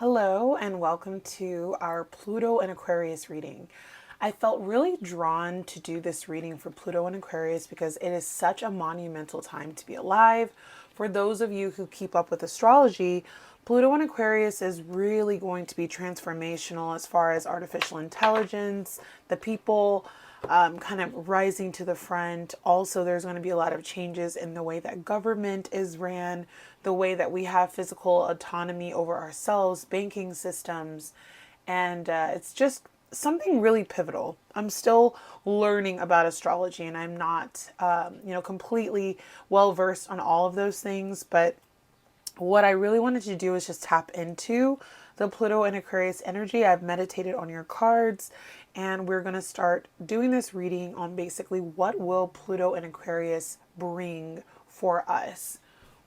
Hello and welcome to our Pluto and Aquarius reading. I felt really drawn to do this reading for Pluto and Aquarius because it is such a monumental time to be alive. For those of you who keep up with astrology, Pluto and Aquarius is really going to be transformational as far as artificial intelligence, the people kind of rising to the front. Also, there's going to be a lot of changes in the way that government is ran, the way that we have physical autonomy over ourselves, banking systems, and it's just something really pivotal. I'm still learning about astrology, and I'm not, completely well versed on all of those things, but what I really wanted to do is just tap into the Pluto and Aquarius energy. I've meditated on your cards, and we're going to start doing this reading on basically what will Pluto and Aquarius bring for us.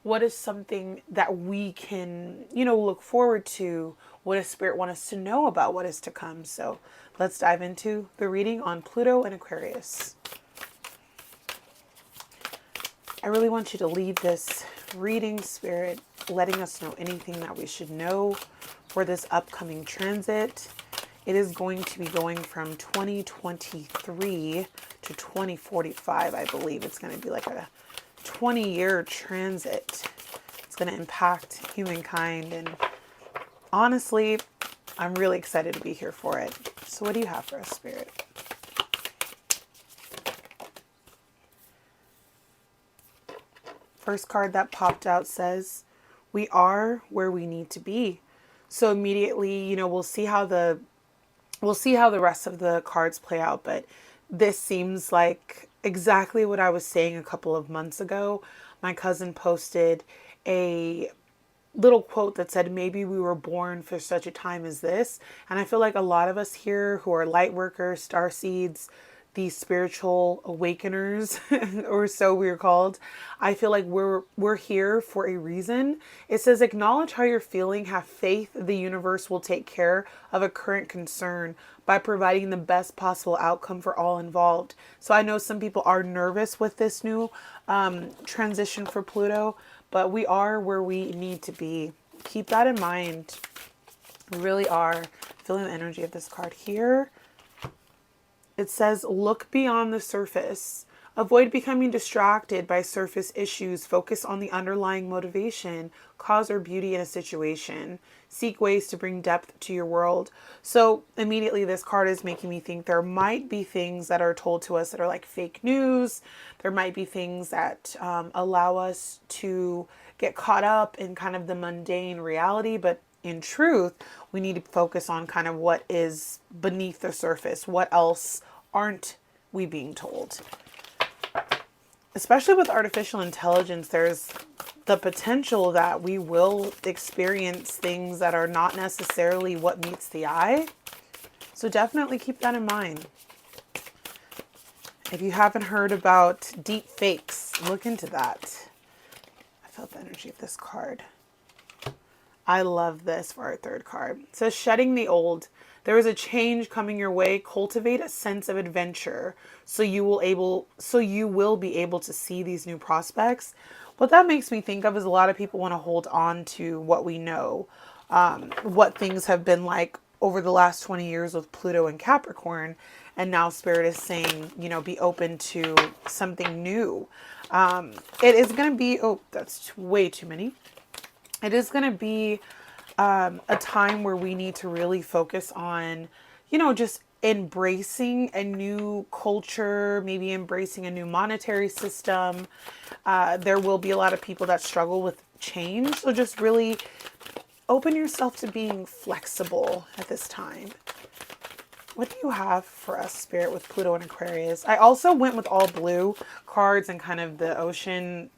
What is something that we can, look forward to? What does Spirit want us to know about what is to come? So let's dive into the reading on Pluto and Aquarius. I really want you to lead this reading, Spirit, letting us know anything that we should know for this upcoming transit. It is going to be going from 2023 to 2045, I believe. It's going to be like a 20-year transit. It's going to impact humankind, and honestly, I'm really excited to be here for it. So what do you have for us, Spirit? First card that popped out says, we are where we need to be. So immediately, we'll see how the rest of the cards play out, but this seems like exactly what I was saying a couple of months ago. My cousin posted a little quote that said, maybe we were born for such a time as this. And I feel like a lot of us here who are light workers, star seeds, these spiritual awakeners, or so we're called, I feel like we're here for a reason. It says, acknowledge how you're feeling, have faith the universe will take care of a current concern by providing the best possible outcome for all involved. So I know some people are nervous with this new transition for Pluto, but we are where we need to be. Keep that in mind. We really are. Feeling the energy of this card here. It says, look beyond the surface. Avoid becoming distracted by surface issues. Focus on the underlying motivation, cause, or beauty in a situation. Seek ways to bring depth to your world. So immediately this card is making me think there might be things that are told to us that are like fake news. There might be things that allow us to get caught up in kind of the mundane reality, but in truth, we need to focus on kind of what is beneath the surface. What else aren't we being told? Especially with artificial intelligence, there's the potential that we will experience things that are not necessarily what meets the eye. So definitely keep that in mind. If you haven't heard about deep fakes, look into that. I felt the energy of this card. I love this for our third card. It says, shedding the old. There is a change coming your way. Cultivate a sense of adventure so you will be able to see these new prospects. What that makes me think of is a lot of people want to hold on to what we know, what things have been like over the last 20 years with Pluto and Capricorn. And now Spirit is saying, be open to something new. It is going to be, oh, that's way too many. It is going to be a time where we need to really focus on, just embracing a new culture, maybe embracing a new monetary system. There will be a lot of people that struggle with change. So just really open yourself to being flexible at this time. What do you have for us, Spirit, with Pluto and Aquarius? I also went with all blue cards and kind of the ocean.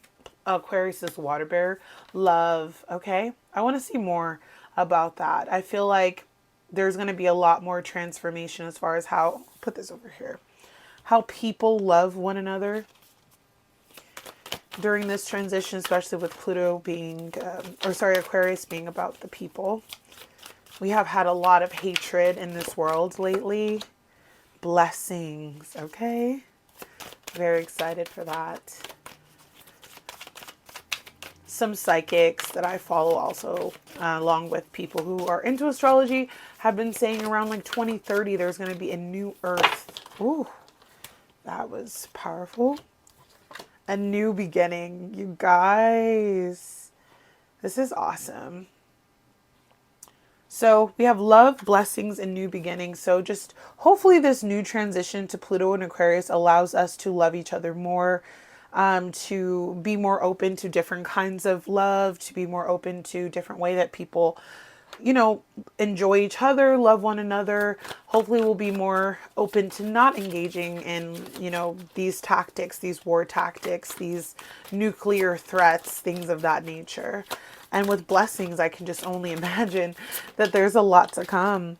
Aquarius is water bear. Love. Okay. I want to see more about that. I feel like there's going to be a lot more transformation as far as how, put this over here, how people love one another during this transition, especially with Pluto being, Aquarius being about the people. We have had a lot of hatred in this world lately. Blessings. Okay. Very excited for that. some psychics that I follow also, along with people who are into astrology, have been saying around like 2030 there's going to be a new Earth. Ooh, that was powerful. A new beginning, you guys. This is awesome. So we have love, blessings, and new beginnings. So just hopefully this new transition to Pluto and Aquarius allows us to love each other more, to be more open to different kinds of love, to be more open to different way that people, you know, enjoy each other, love one another. Hopefully we'll be more open to not engaging in, you know, these tactics, these war tactics, these nuclear threats, things of that nature. And with blessings, I can just only imagine that there's a lot to come.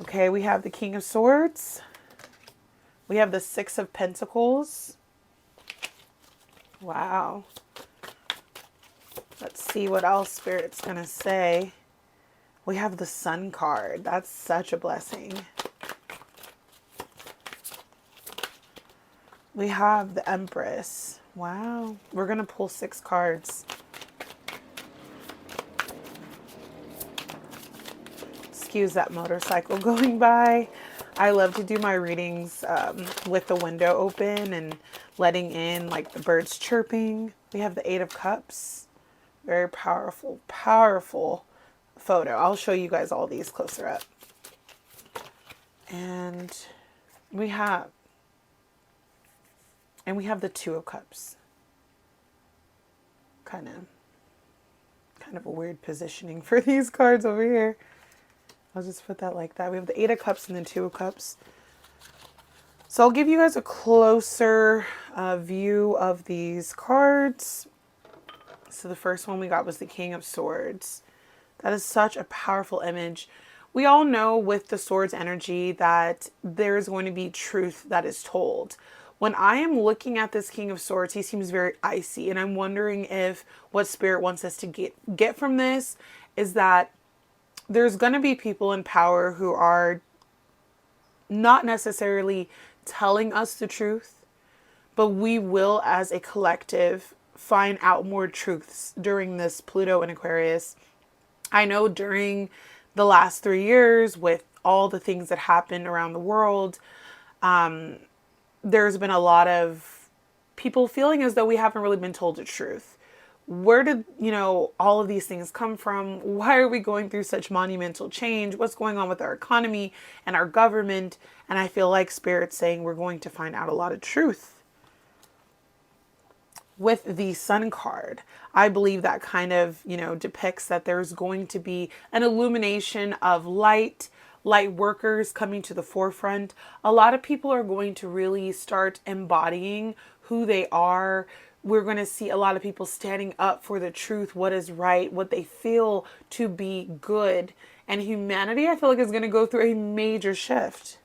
Okay, we have the King of Swords. We have the Six of Pentacles. Wow. Let's see what else Spirit's going to say. We have the Sun card. That's such a blessing. We have the Empress. Wow. We're going to pull 6 cards. Excuse that motorcycle going by. I love to do my readings with the window open and letting in like the birds chirping. We have the 8 of Cups. Very powerful, powerful photo. I'll show you guys all these closer up. And we have the 2 of Cups. Kind of a weird positioning for these cards over here. I'll just put that like that. We have the 8 of Cups and the 2 of Cups. So I'll give you guys a closer view of these cards. So the first one we got was the King of Swords. That is such a powerful image. We all know with the Swords energy that there's going to be truth that is told. When I am looking at this King of Swords, he seems very icy. And I'm wondering if what Spirit wants us to get from this is that there's going to be people in power who are not necessarily telling us the truth, but we will, as a collective, find out more truths during this Pluto in Aquarius. I know during the last 3 years, with all the things that happened around the world, there's been a lot of people feeling as though we haven't really been told the truth. Where did, you know, all of these things come from? Why are we going through such monumental change? What's going on with our economy and our government? And I feel like Spirit's saying we're going to find out a lot of truth. With the Sun card, I believe that kind of, you know, depicts that there's going to be an illumination of light workers coming to the forefront. A lot of people are going to really start embodying who they are. We're going to see a lot of people standing up for the truth, what is right, what they feel to be good. And humanity, I feel like, is going to go through a major shift.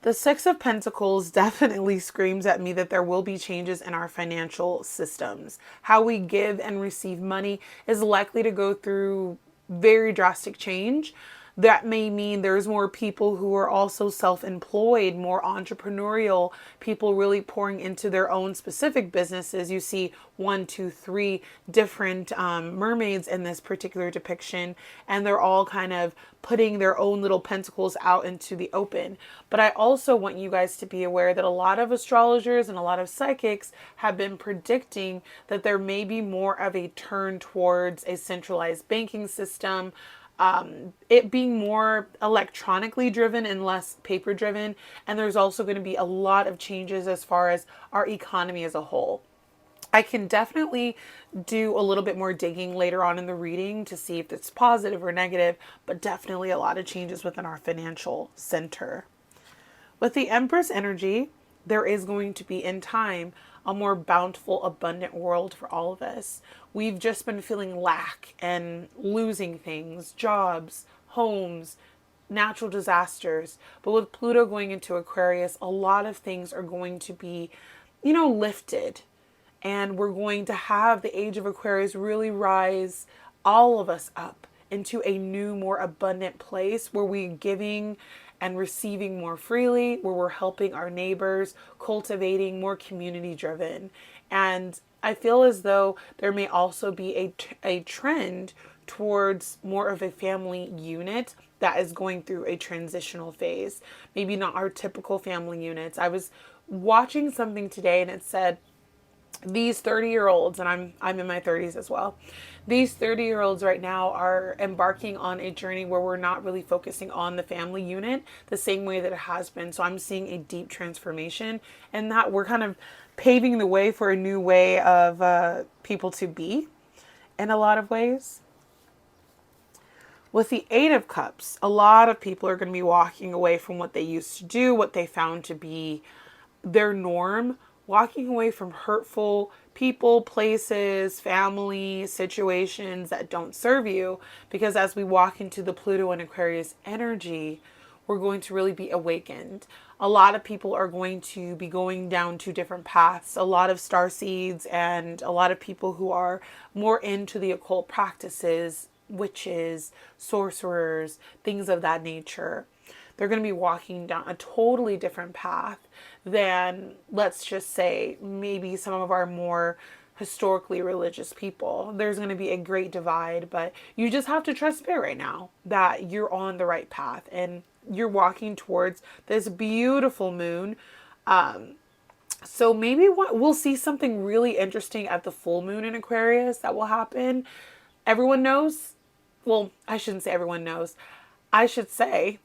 The Six of Pentacles definitely screams at me that there will be changes in our financial systems. How we give and receive money is likely to go through very drastic change. That may mean there's more people who are also self-employed, more entrepreneurial, people really pouring into their own specific businesses. You see 1, 2, 3 different mermaids in this particular depiction, and they're all kind of putting their own little pentacles out into the open. But I also want you guys to be aware that a lot of astrologers and a lot of psychics have been predicting that there may be more of a turn towards a centralized banking system, it being more electronically driven and less paper driven. And there's also going to be a lot of changes as far as our economy as a whole. I can definitely do a little bit more digging later on in the reading to see if it's positive or negative, but definitely a lot of changes within our financial center. With the Empress energy, there is going to be in time a more bountiful, abundant world for all of us. We've just been feeling lack and losing things, jobs, homes, natural disasters. But with Pluto going into Aquarius, a lot of things are going to be, you know, lifted. And we're going to have the age of Aquarius really rise all of us up into a new, more abundant place where we're giving and receiving more freely, where we're helping our neighbors, cultivating more community driven. And I feel as though there may also be a trend towards more of a family unit that is going through a transitional phase. Maybe not our typical family units. I was watching something today and it said these 30-year-olds, and I'm in my 30s as well. These 30-year-olds right now are embarking on a journey where we're not really focusing on the family unit the same way that it has been. So I'm seeing a deep transformation, and that we're kind of paving the way for a new way of people to be in a lot of ways. With the Eight of Cups, a lot of people are going to be walking away from what they used to do, what they found to be their norm, walking away from hurtful people, places, family, situations that don't serve you. Because as we walk into the Pluto and Aquarius energy, we're going to really be awakened. A lot of people are going to be going down two different paths. A lot of star seeds and a lot of people who are more into the occult practices, witches, sorcerers, things of that nature. They're going to be walking down a totally different path than, let's just say, maybe some of our more historically religious people. There's going to be a great divide, but you just have to trust spirit right now that you're on the right path and you're walking towards this beautiful moon. So maybe we'll see something really interesting at the full moon in Aquarius that will happen. Everyone knows. Well, I shouldn't say everyone knows. I should say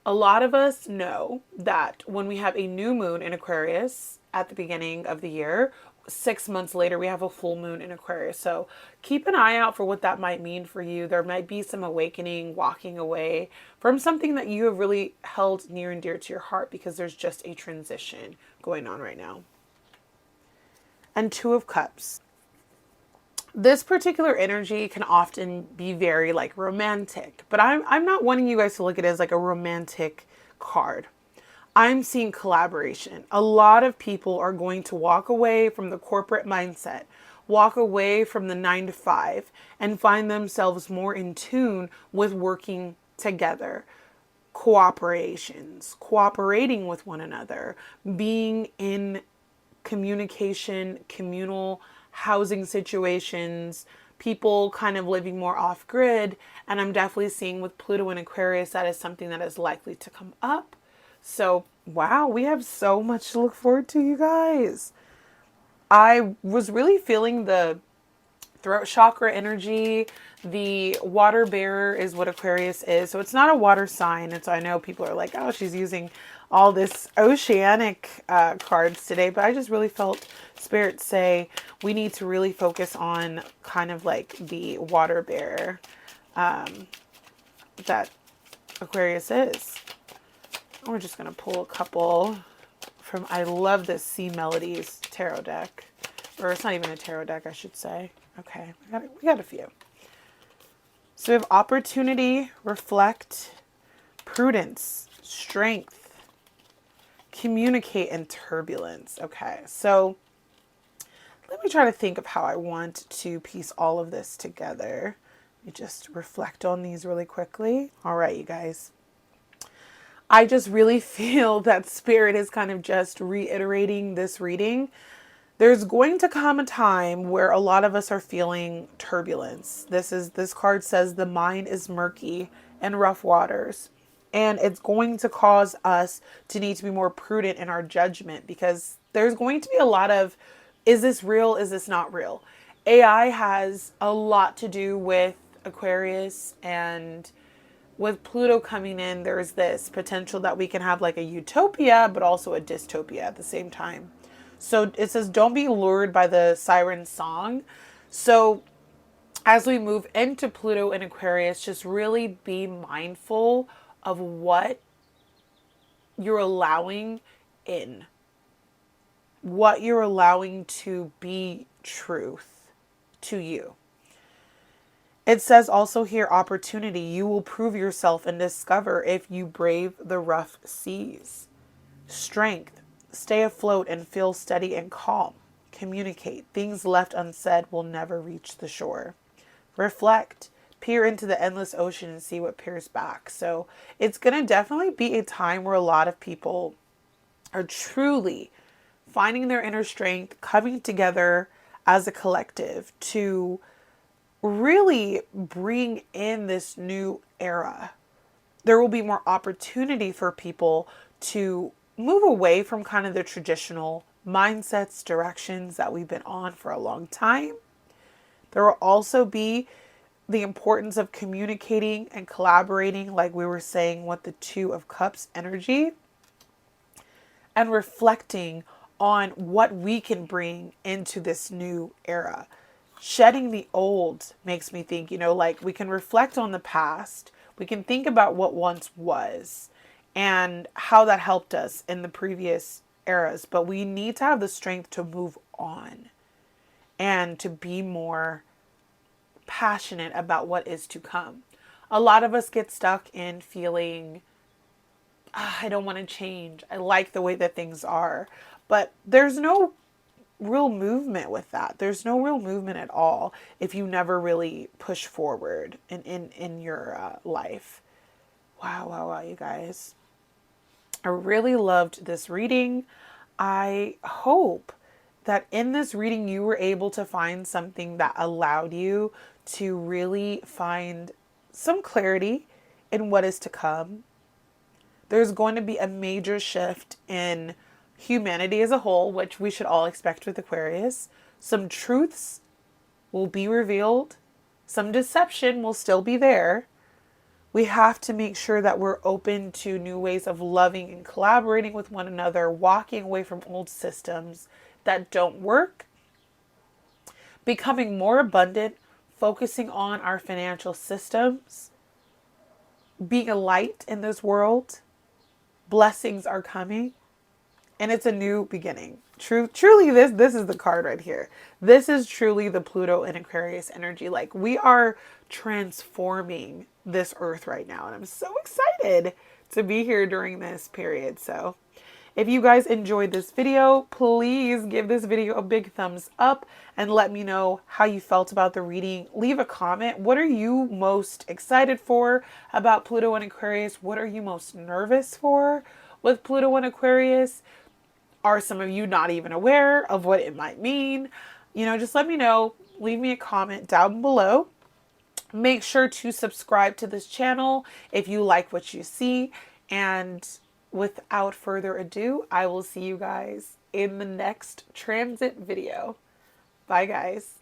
a lot of us know that when we have a new moon in Aquarius at the beginning of the year, 6 months later, we have a full moon in Aquarius. So keep an eye out for what that might mean for you. There might be some awakening, walking away from something that you have really held near and dear to your heart because there's just a transition going on right now. And Two of Cups. This particular energy can often be very like romantic, but I'm not wanting you guys to look at it as like a romantic card. I'm seeing collaboration. A lot of people are going to walk away from the corporate mindset, walk away from the 9 to 5, and find themselves more in tune with working together. Cooperating with one another, being in communication, communal housing situations, people kind of living more off grid. And I'm definitely seeing with Pluto and Aquarius, that is something that is likely to come up. So, wow, we have so much to look forward to, you guys. I was really feeling the throat chakra energy. The water bearer is what Aquarius is. So it's not a water sign. And so I know people are like, oh, she's using all this oceanic cards today. But I just really felt Spirit say we need to really focus on kind of like the water bearer that Aquarius is. We're just going to pull a couple from, I love this Sea Melodies tarot deck. Or it's not even a tarot deck, I should say. Okay, we got a few. So we have opportunity, reflect, prudence, strength, communicate, and turbulence. Okay, so let me try to think of how I want to piece all of this together. Let me just reflect on these really quickly. All right, you guys. I just really feel that Spirit is kind of just reiterating this reading. There's going to come a time where a lot of us are feeling turbulence. This card says the mind is murky and rough waters. And it's going to cause us to need to be more prudent in our judgment because there's going to be a lot of, is this real? Is this not real? AI has a lot to do with Aquarius, and with Pluto coming in, there's this potential that we can have like a utopia, but also a dystopia at the same time. So it says, don't be lured by the siren song. So as we move into Pluto and Aquarius, just really be mindful of what you're allowing in, what you're allowing to be truth to you. It says also here, opportunity. You will prove yourself and discover if you brave the rough seas. Strength. Stay afloat and feel steady and calm. Communicate. Things left unsaid will never reach the shore. Reflect. Peer into the endless ocean and see what peers back. So it's going to definitely be a time where a lot of people are truly finding their inner strength, coming together as a collective to really bring in this new era. There will be more opportunity for people to move away from kind of the traditional mindsets, directions that we've been on for a long time. There will also be the importance of communicating and collaborating, like we were saying with the Two of Cups energy, and reflecting on what we can bring into this new era. Shedding the old makes me think, like we can reflect on the past. We can think about what once was and how that helped us in the previous eras. But we need to have the strength to move on and to be more passionate about what is to come. A lot of us get stuck in feeling, I don't want to change. I like the way that things are. But there's no real movement with that. There's no real movement at all if you never really push forward in your life. Wow, you guys. I really loved this reading. I hope that in this reading you were able to find something that allowed you to really find some clarity in what is to come. There's going to be a major shift in humanity as a whole, which we should all expect with Aquarius. Some truths will be revealed. Some deception will still be there. We have to make sure that we're open to new ways of loving and collaborating with one another, walking away from old systems that don't work, becoming more abundant, focusing on our financial systems, being a light in this world. Blessings are coming. And it's a new beginning. Truly, this is the card right here. This is truly the Pluto in Aquarius energy. Like, we are transforming this earth right now. And I'm so excited to be here during this period. So if you guys enjoyed this video, please give this video a big thumbs up and let me know how you felt about the reading. Leave a comment. What are you most excited for about Pluto in Aquarius? What are you most nervous for with Pluto in Aquarius? Are some of you not even aware of what it might mean? Just let me know. Leave me a comment down below. Make sure to subscribe to this channel if you like what you see. And without further ado, I will see you guys in the next transit video. Bye, guys.